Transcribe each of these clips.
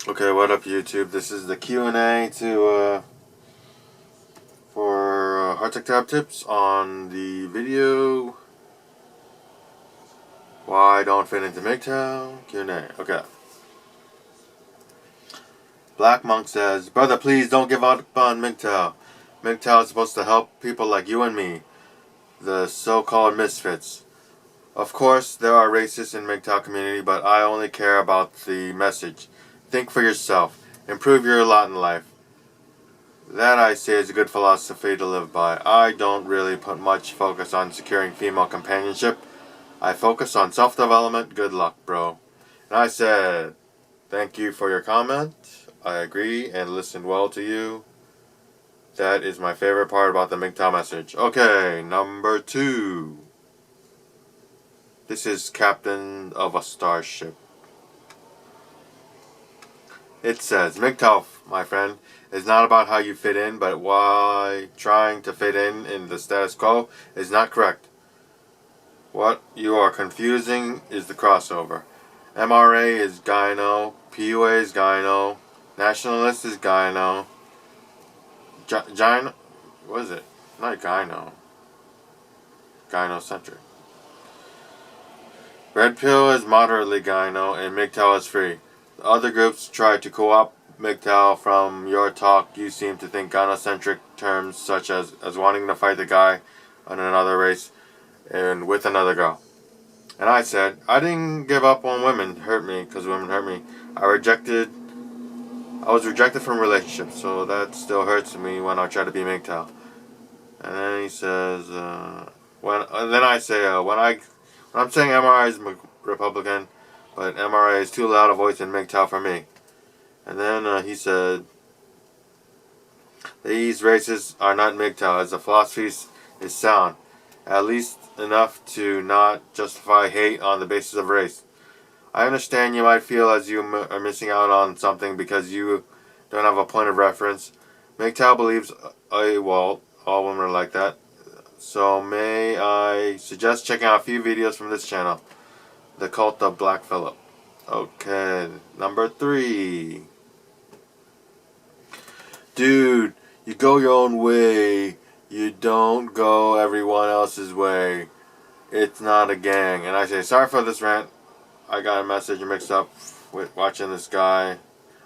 Okay, what up YouTube? This is the Q&A for Heart Tab tips on the video Why I Don't Fit into mgtow Q&A. Okay. Black Monk says, "Brother, please don't give up on mgtow. mgtow is supposed to help people like you and me, the so-called misfits. Of course, there are racists in mgtow community, but I only care about the message. Think for yourself. Improve your lot in life. That, I say, is a good philosophy to live by. I don't really put much focus on securing female companionship. I focus on self-development. Good luck, bro." And I said, thank you for your comment. I agree and listened well to you. That is my favorite part about the mgtow message. Okay, number 2. This is Captain of a Starship. It says, "mgtow, my friend, is not about how you fit in, but why trying to fit in the status quo is not correct. What you are confusing is the crossover. MRA is gyno, PUA is gyno, nationalist is gyno, gyno, what is it? Not gyno. Gynocentric. Red pill is moderately gyno, and mgtow is free. The other groups try to co-opt mgtow. From your talk, you seem to think gynocentric terms such as wanting to fight the guy on another race and with another girl." And I said, I didn't give up on women hurt me because women hurt me. I was rejected from relationships, so that still hurts me when I try to be mgtow. And then he says, then I say, when I'm saying MRI is Republican, but MRA is too loud a voice in mgtow for me. And then he said, these races are not mgtow, as the philosophy is sound, at least enough to not justify hate on the basis of race. I understand you might feel as you are missing out on something because you don't have a point of reference. mgtow believes, well, all women are like that. So may I suggest checking out a few videos from this channel, The Cult of Black Phillip. Okay, number 3. "Dude, you go your own way. You don't go everyone else's way. It's not a gang." And I say, sorry for this rant. I got a message mixed up with watching this guy.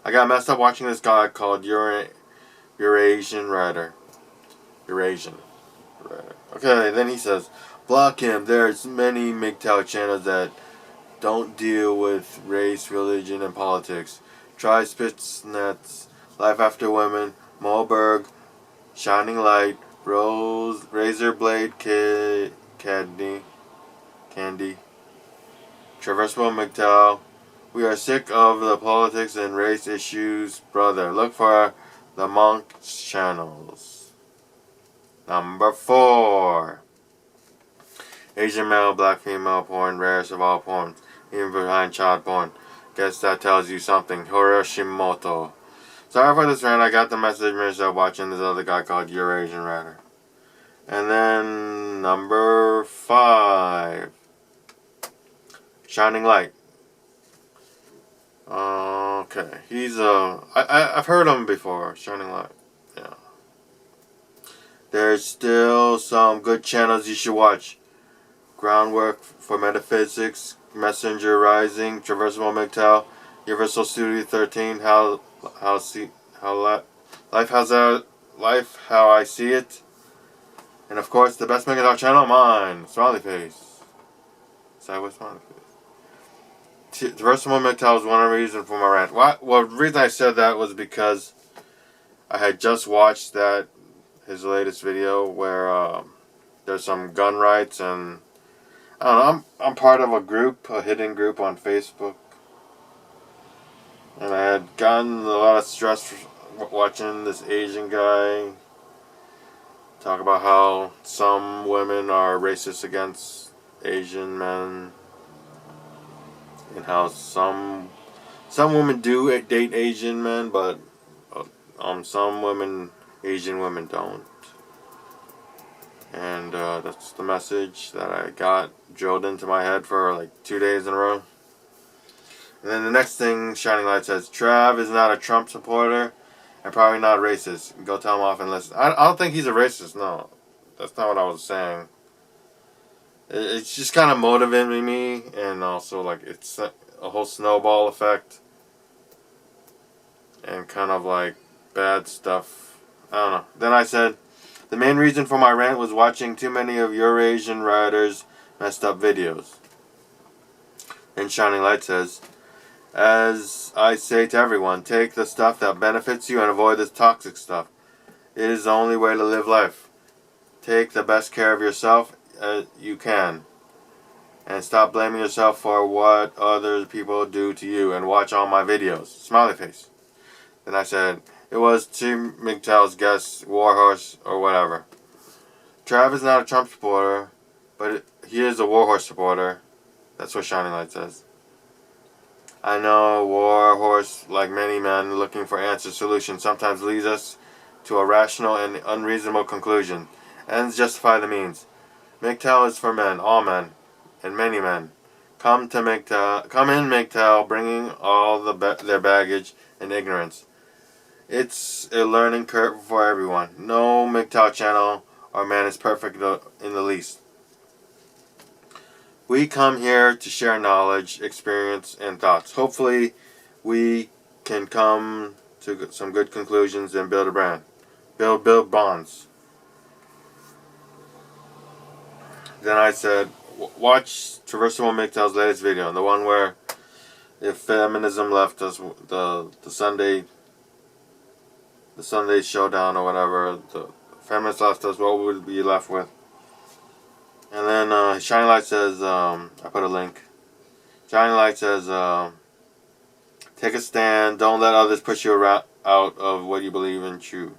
I got messed up watching this guy called Eurasian Writer. Eurasian Writer. Okay, then he says, "Block him. There's many mgtow channels that don't deal with race, religion, and politics. Try Spitznet's Life After Women, Moberg, Shining Light, Razorblade Candy, Traversable mgtow. We are sick of the politics and race issues, brother. Look for the Monk's channels." Number 4. Asian male, black female porn, rarest of all porns, even behind child porn. Guess that tells you something. Hiroshimoto. Sorry for this rant. I got the message myself watching this other guy called Eurasian Writer. And then number 5. Shining Light. Okay, he's I've heard of him before. Shining Light. Yeah. There's still some good channels you should watch. Groundwork for Metaphysics, Messenger Rising, Traversable mgtow, Universal Studio 13, Life How I See It, and of course the best mgtow channel, mine, Smiley Face, Sideways Smiley Face. Traversable mgtow was one reason for my rant. Well, the reason I said that was because I had just watched his latest video where there's some gun rights, and I don't know, I'm part of a hidden group on Facebook, and I had gotten a lot of stress watching this Asian guy talk about how some women are racist against Asian men, and how some women do date Asian men, but some Asian women don't. And that's the message that I got drilled into my head for like 2 days in a row. And then the next thing, Shining Light says, Trav is not a Trump supporter and probably not racist. Go tell him off and listen. I don't think he's a racist, no. That's not what I was saying. It's just kind of motivating me, and also, like, it's a whole snowball effect. And kind of, like, bad stuff. I don't know. Then I said, the main reason for my rant was watching too many of Eurasian rioters messed up videos. Then Shining Light says, as I say to everyone, take the stuff that benefits you and avoid the toxic stuff. It is the only way to live life. Take the best care of yourself as you can. And stop blaming yourself for what other people do to you. And watch all my videos. Smiley face. Then I said, it was Team MGTOW's guest, Warhorse, or whatever. Trav is not a Trump supporter, but he is a Warhorse supporter. That's what Shining Light says. I know Warhorse, like many men looking for answers, solutions, sometimes leads us to a rational and unreasonable conclusion. Ends justify the means. MGTOW is for men, all men, and many men. Come in MGTOW, bringing all their baggage and ignorance. It's a learning curve for everyone. No MGTOW channel or man is perfect in the least. We come here to share knowledge, experience, and thoughts. Hopefully, we can come to some good conclusions and build a brand. Build bonds. Then I said, watch Traversible MGTOW's latest video, the one where if feminism left us, the Sunday showdown or whatever, the feminists left us, what would we be left with? And then Shining Light says, I put a link. Shining Light says, take a stand. Don't let others push you out of what you believe in true.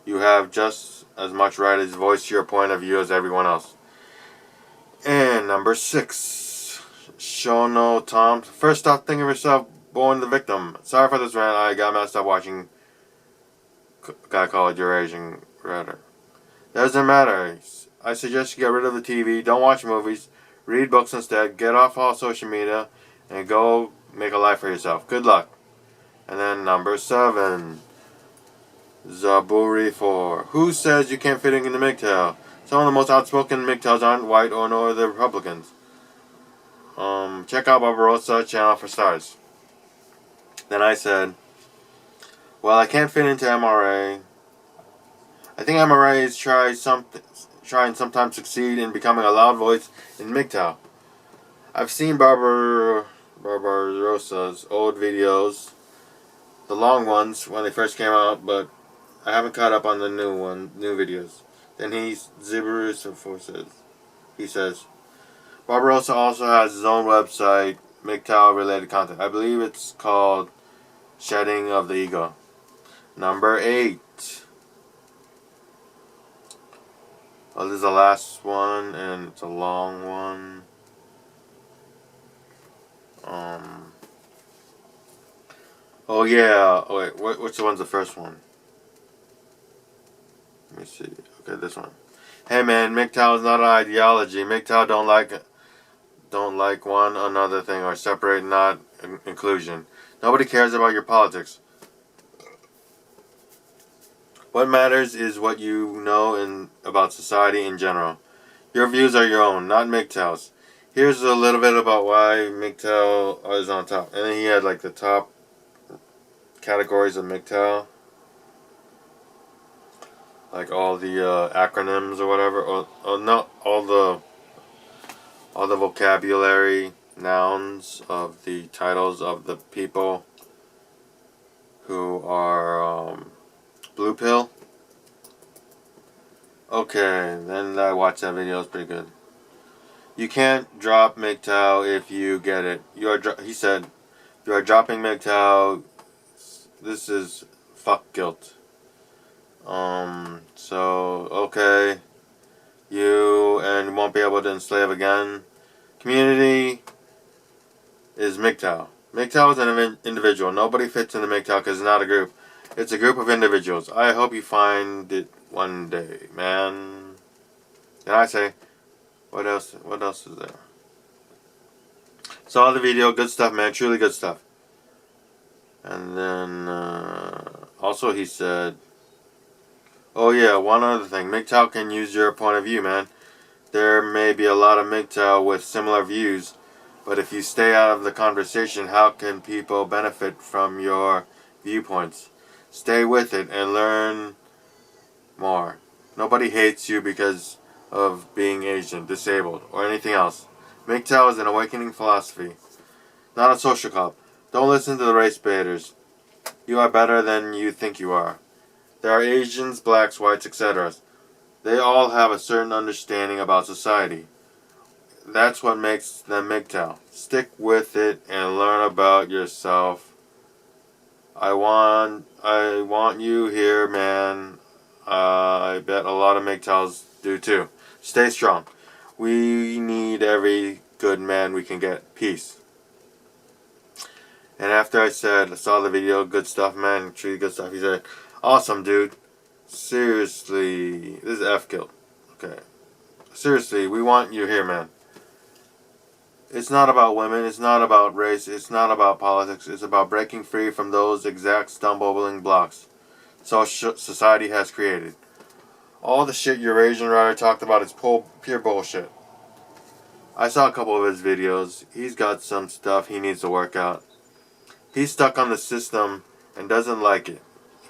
You have just as much right as voice your point of view as everyone else. And number 6, Shono Tom. First, stop thinking of yourself born the victim. Sorry for this rant. I got messed up watching a guy called Eurasian Redder. Doesn't matter. I suggest you get rid of the TV, don't watch movies, read books instead, get off all social media, and go make a life for yourself. Good luck. And then number 7, Zaburi 4. Who says you can't fit in the MGTOW? Some of the most outspoken MGTOWs aren't white or nor the Republicans. Check out Barbarossa channel for stars. Then I said, well, I can't fit into MRA. I think MRA is try and sometimes succeed in becoming a loud voice in MGTOW. I've seen Barbarossa's old videos, the long ones when they first came out, but I haven't caught up on the new videos. Then he says, Barbarossa also has his own website, MGTOW related content. I believe it's called Shedding of the Ego. Number 8. Oh, this is the last one, and it's a long one. Oh yeah. Oh wait, which one's the first one? Let me see. Okay, this one. Hey man, MGTOW is not an ideology. MGTOW don't like one another thing or separate, not inclusion. Nobody cares about your politics. What matters is what you know about society in general. Your views are your own, not MGTOW's. Here's a little bit about why MGTOW is on top. And then he had like the top categories of MGTOW. Like all the acronyms or whatever. Or not all the vocabulary, nouns of the titles of the people who are blue pill. Okay, then I watched that video. It's pretty good. You can't drop MGTOW if you get it. He said, you are dropping MGTOW. This is fuck guilt. So okay, you won't be able to enslave again. Community is MGTOW. MGTOW is an individual. Nobody fits in the MGTOW because it's not a group. It's a group of individuals. I hope you find it one day, man. And I say, what else is there? Saw the video, good stuff, man. Truly good stuff. And then also he said, oh yeah, one other thing. MGTOW can use your point of view, man. There may be a lot of MGTOW with similar views, but if you stay out of the conversation, how can people benefit from your viewpoints? Stay with it and learn more. Nobody hates you because of being Asian, disabled, or anything else. MGTOW is an awakening philosophy, not a social club. Don't listen to the race baiters. You are better than you think you are. There are Asians, blacks, whites, etc. They all have a certain understanding about society. That's what makes them MGTOW. Stick with it and learn about yourself. I want you here, man. I bet a lot of MGTOWs do too. Stay strong. We need every good man we can get. Peace. And after I saw the video, good stuff, man, truly good stuff, he said, awesome, dude. Seriously, this is F killed. Okay. Seriously, we want you here, man. It's not about women, it's not about race, it's not about politics, it's about breaking free from those exact stumbling blocks society has created. All the shit your Asian writer talked about is pure bullshit. I saw a couple of his videos. He's got some stuff he needs to work out. He's stuck on the system and doesn't like it.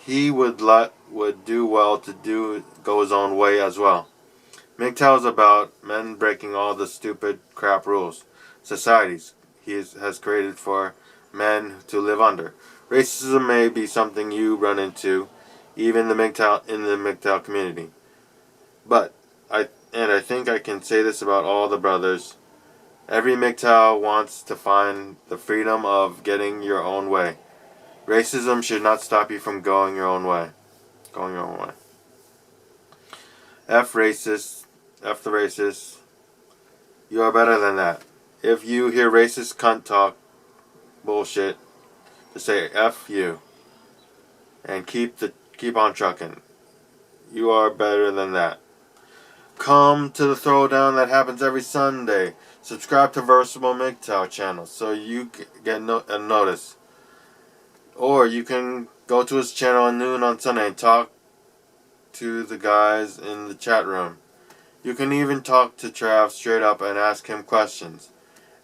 He would do well to go his own way as well. MGTOW is about men breaking all the stupid crap rules societies has created for men to live under. Racism may be something you run into, even in the MGTOW community. But I think I can say this about all the brothers. Every MGTOW wants to find the freedom of getting your own way. Racism should not stop you from going your own way. Going your own way. F racist. F the racist. You are better than that. If you hear racist cunt talk bullshit, just say F you. And keep on trucking. You are better than that. Come to the throwdown that happens every Sunday. Subscribe to Versatile MGTOW channel so you get a notice. Or you can go to his channel at noon on Sunday and talk to the guys in the chat room. You can even talk to Trav straight up and ask him questions.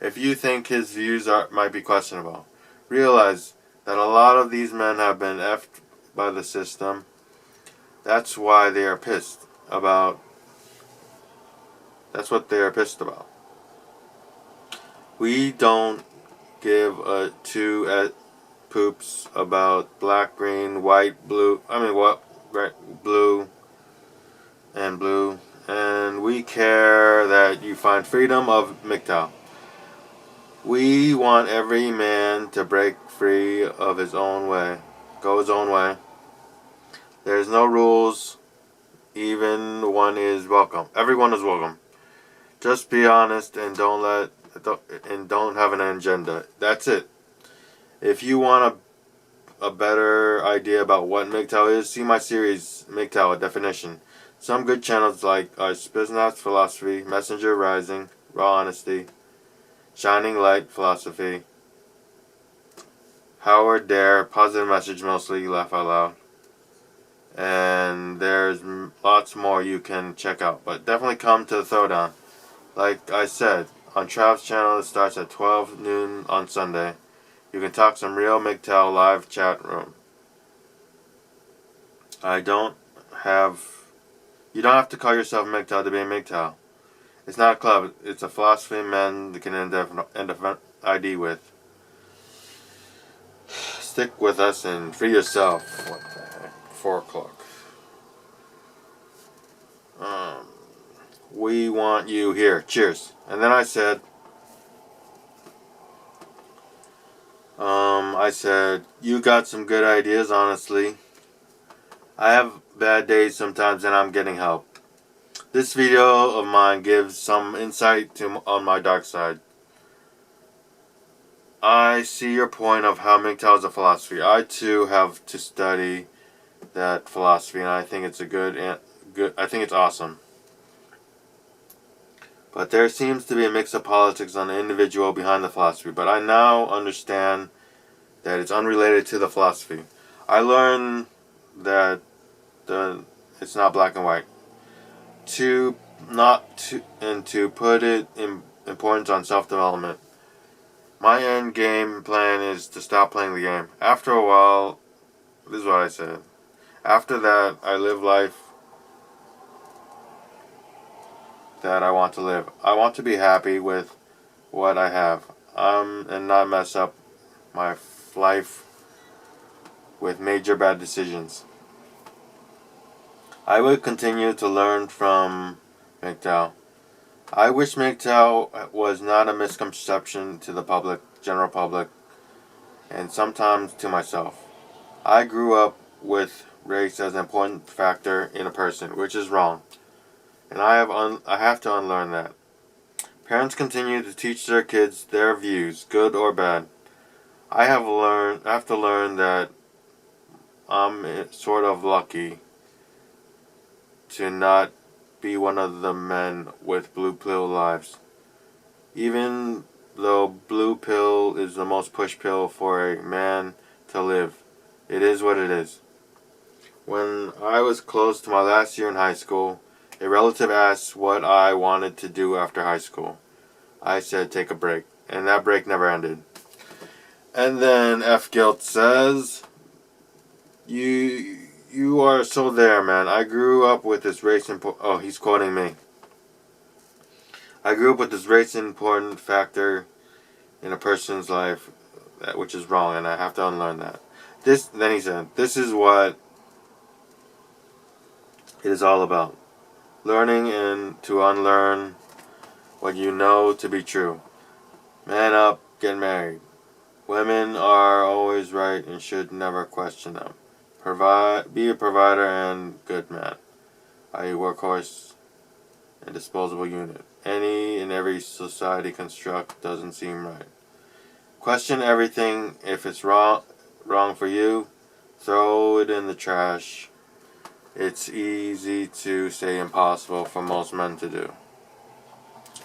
If you think his views might be questionable, realize that a lot of these men have been effed by the system. That's why they are pissed about. That's what they are pissed about. We don't give a two poops about black, green, white, blue. Blue and blue. And we care that you find freedom of MGTOW. We want every man to break free of his own way. Go his own way. There's no rules. Even one is welcome. Everyone is welcome. Just be honest and don't have an agenda. That's it. If you want a better idea about what MGTOW is, see my series MGTOW, a definition. Some good channels like Spiznaz Philosophy, Messenger Rising, Raw Honesty, Shining Light Philosophy, Howard Dare, Positive Message mostly, Laugh Out Loud. And there's lots more you can check out. But definitely come to the throwdown. Like I said, on Trav's channel it starts at 12 noon on Sunday. You can talk some real MGTOW live chat room. You don't have to call yourself MGTOW to be a MGTOW. It's not a club. It's a philosophy men can end up ID with. Stick with us and free yourself. What the heck? 4 o'clock. We want you here. Cheers. And then I said, you got some good ideas, honestly. I have bad days sometimes and I'm getting help. This video of mine gives some insight on my dark side. I see your point of how MGTOW is a philosophy. I too have to study that philosophy, and I think it's I think it's awesome. But there seems to be a mix of politics on the individual behind the philosophy. But I now understand that it's unrelated to the philosophy. I learned that it's not black and white. To put it in importance on self-development. My end game plan is to stop playing the game. After a while, this is what I said. After that, I live life that I want to live. I want to be happy with what I have, and not mess up my life with major bad decisions. I would continue to learn from mgtow. I wish mgtow was not a misconception to the public, general public, and sometimes to myself. I grew up with race as an important factor in a person, which is wrong, and I have to unlearn that. Parents continue to teach their kids their views, good or bad. I have to learn that I'm sort of lucky to not be one of the men with blue pill lives. Even though blue pill is the most push pill for a man to live, it is what it is. When I was close to my last year in high school, a relative asked what I wanted to do after high school. I said take a break, and that break never ended. And then F Guilt says, You are so there, man. I grew up with this race oh, he's quoting me. I grew up with this race important factor in a person's life, which is wrong, and I have to unlearn that. Then he said, this is what it is all about. Learning and to unlearn what you know to be true. Man up, get married. Women are always right and should never question them. Be a provider and good man. I.e. workhorse and disposable unit. Any and every society construct doesn't seem right. Question everything. If it's wrong for you, throw it in the trash. It's easy to say impossible for most men to do.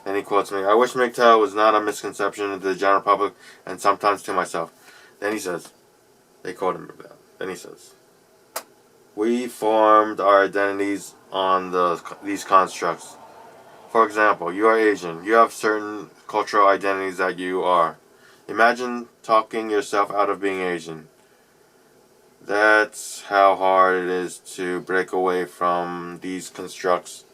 And he quotes me, I wish mgtow was not a misconception to the general public and sometimes to myself. Then he says, they quote him for that. Then he says, we formed our identities on these constructs. For example, you are Asian. You have certain cultural identities that you are. Imagine talking yourself out of being Asian. That's how hard it is to break away from these constructs,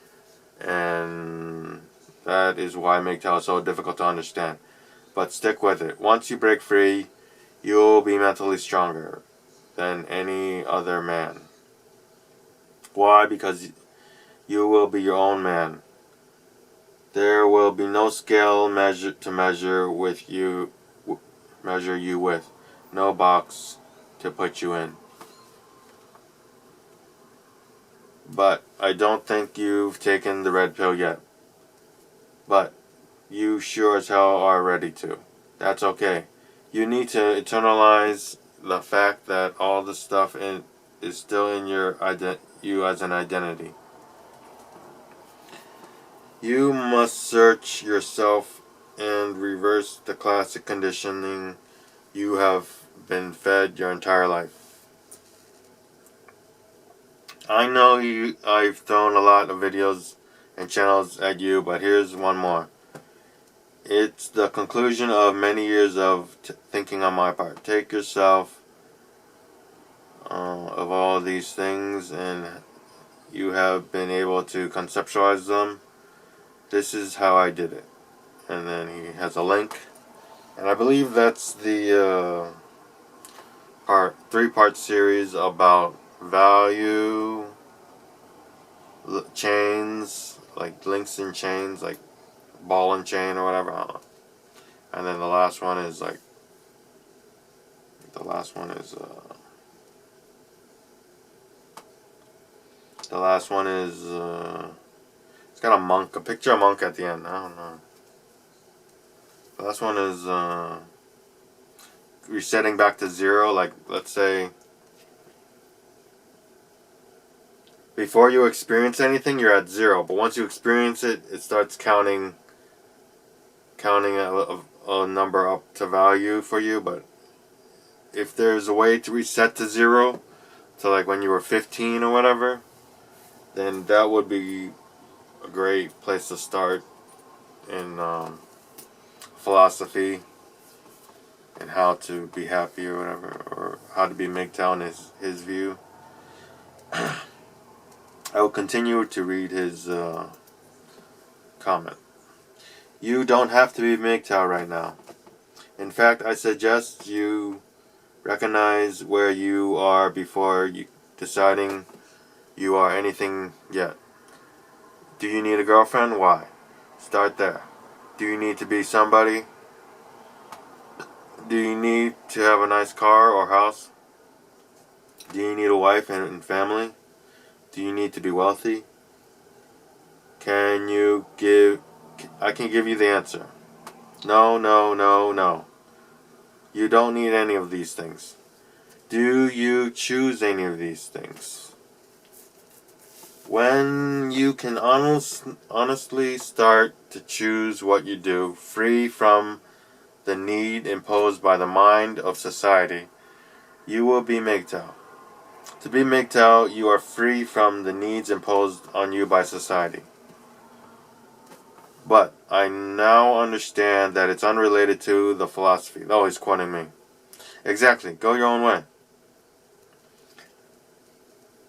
and that is why mgtow is so difficult to understand. But stick with it. Once you break free, you'll be mentally stronger than any other man. Why? Because you will be your own man. There will be no scale to measure you with. No box to put you in. But I don't think you've taken the red pill yet. But you sure as hell are ready to. That's okay. You need to internalize the fact that all the stuff is still in you as an identity. You must search yourself and reverse the classic conditioning you have been fed your entire life. I know I've thrown a lot of videos and channels at you, but here's one more. It's the conclusion of many years of thinking on my part. Take yourself of all these things, and you have been able to conceptualize them. This is how I did it. And then he has a link. And I believe that's the three-part series about value, chains, like links and chains, like ball and chain or whatever. I don't know. And then the last one is like, it's got a picture of a monk at the end. I don't know. The last one is resetting back to zero. Like, let's say, before you experience anything, you're at zero. But once you experience it, it starts counting a number up to value for you. But if there's a way to reset to 0, to like when you were 15 or whatever, then that would be a great place to start in philosophy and how to be happy or whatever, or how to be mgtow in his view. I will continue to read his comment. You don't have to be mgtow right now. In fact, I suggest you recognize where you are before deciding you are anything yet. Do you need a girlfriend? Why? Start there. Do you need to be somebody? Do you need to have a nice car or house? Do you need a wife and family? Do you need to be wealthy? I can give you the answer. No, no, no, no. You don't need any of these things. Do you choose any of these things? When you can honestly start to choose what you do, free from the need imposed by the mind of society, you will be mgtow. To be mgtow, you are free from the needs imposed on you by society. But I now understand that it's unrelated to the philosophy. Oh, he's quoting me. Exactly. Go your own way.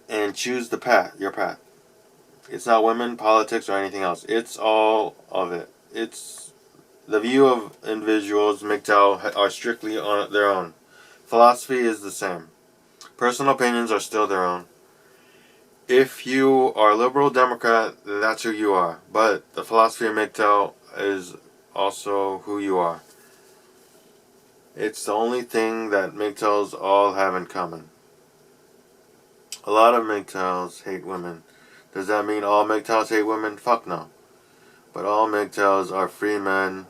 And choose your path. It's not women, politics, or anything else. It's all of it. It's the view of individuals, mgtow, are strictly on their own. Philosophy is the same. Personal opinions are still their own. If you are a liberal Democrat, then that's who you are. But the philosophy of mgtow is also who you are. It's the only thing that mgtows all have in common. A lot of mgtows hate women. Does that mean all mgtows hate women? Fuck no. But all mgtows are free men,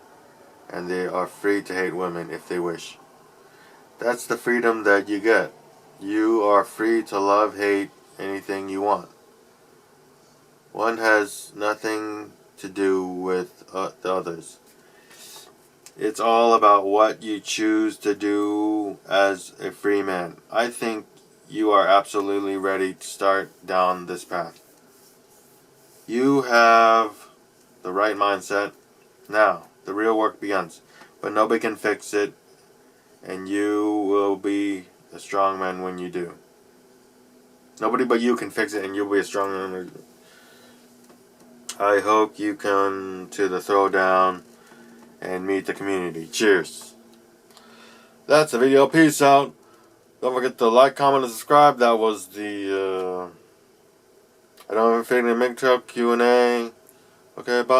and they are free to hate women if they wish. That's the freedom that you get. You are free to love, hate, anything you want. One has nothing to do with the others. It's all about what you choose to do as a free man. I think you are absolutely ready to start down this path. You have the right mindset. Now, the real work begins. But nobody can fix it, and you will be a strong man when you do. Nobody but you can fix it, and you'll be a strong man. I hope you come to the throwdown and meet the community. Cheers. That's the video. Peace out. Don't forget to like, comment, and subscribe. That was the I don't have a feeling mgtow Q&A. Okay, bye.